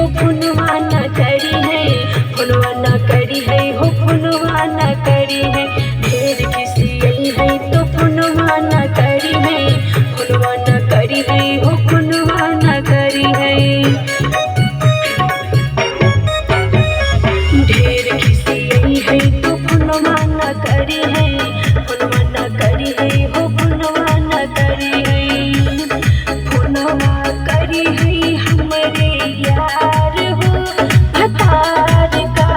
तो फोनवा न करी है, फोनवा न करी है हो, फोनवा न करी है। ढेर खिसियई है तो फोनवा न करी है, फोनवा न करी है हो, फोनवा न करी है। ढेर खिसियई है तो फोनवा न करी है, फोनवा न करी है हो, फोनवा न करी है। फोनवा करी है हमरे यार हो, भतार का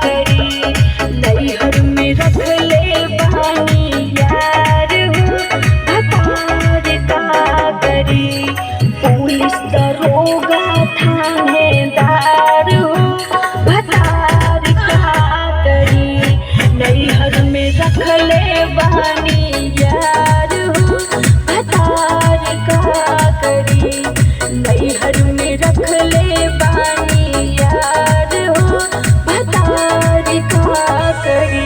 करी नैहर में रख ले बानी यार हो, भतार का करी। पुलिस दरोगा थानेदार हो, भतार का करी नैहर में रख ले बानी यार हो, भतार का करी नैहर में रख ले बानी यार हो, भतार का करी।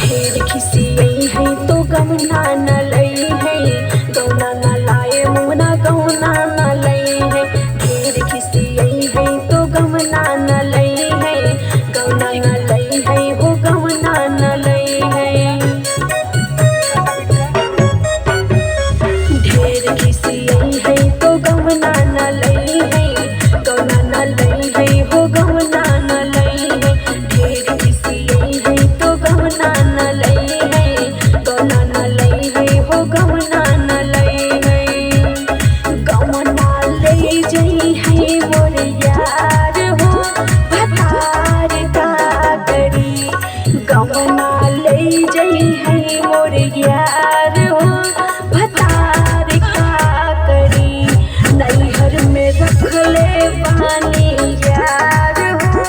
ढेर खिसियई है तो गमना न लई है, गौना न लाए मुना गौना न लई है। ढेर खिसियई है तो गमना न लई है, गौना न लई है हो, गौना न लई है। ढेर खिसियई है तो गमना न लई है, गौना न लई है हो, गौना न लई है। ढेर खिसियई है तो गमना न लई है, गौना न लई है हो, गौना न लई है। गौना ले जई है मोर यार हो, भतार का करी गौना ले जई है मोर यार हो, भतार का करी नैहर में रख ले बानी यार हो,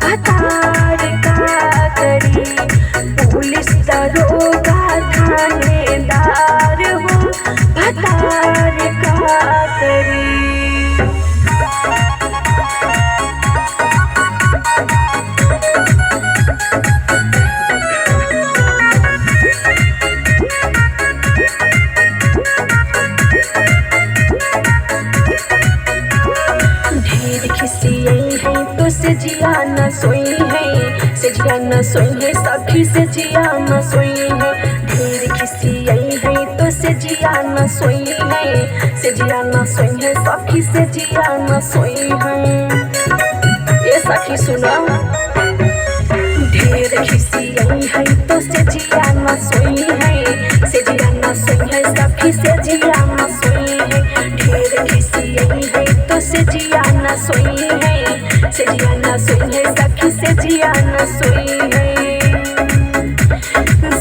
भतार का करी। पुलिस दरोगा थानेदार हो, भतार का करी। ढेर खिसियई है तो सेजिया न सोई है, सेजिया न सोई है सखी सेजिया न सोई है। ढेर खिसियई है तो सेजिया न सोई है, सेजिया न सोई है सखी सेजिया न सोई है। ये सखी सुनो, ढेर खिसियई है तो सेजिया न सोई है, सेजिया न सोई है सखी सेजिया न सोई है। ढेर खिसियई है तो सेजिया न सोई है, सेजिया न सोई है सखी सेजिया न सोई है।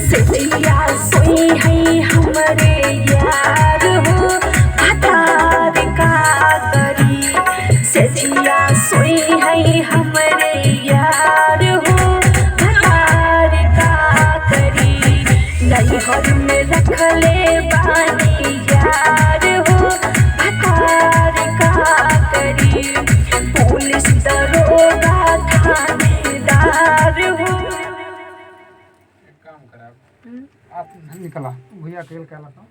सेजिया सोई है हमरे यार हो, भतार का करी सेजिया सोई है हमरे यार हो, भतार का करी नैहर में रख ले बानी यार हो, भतार का करी। पुलिस दरोगा थानेदार हो। एक काम करा, आप निकला भैया तेल कहला तो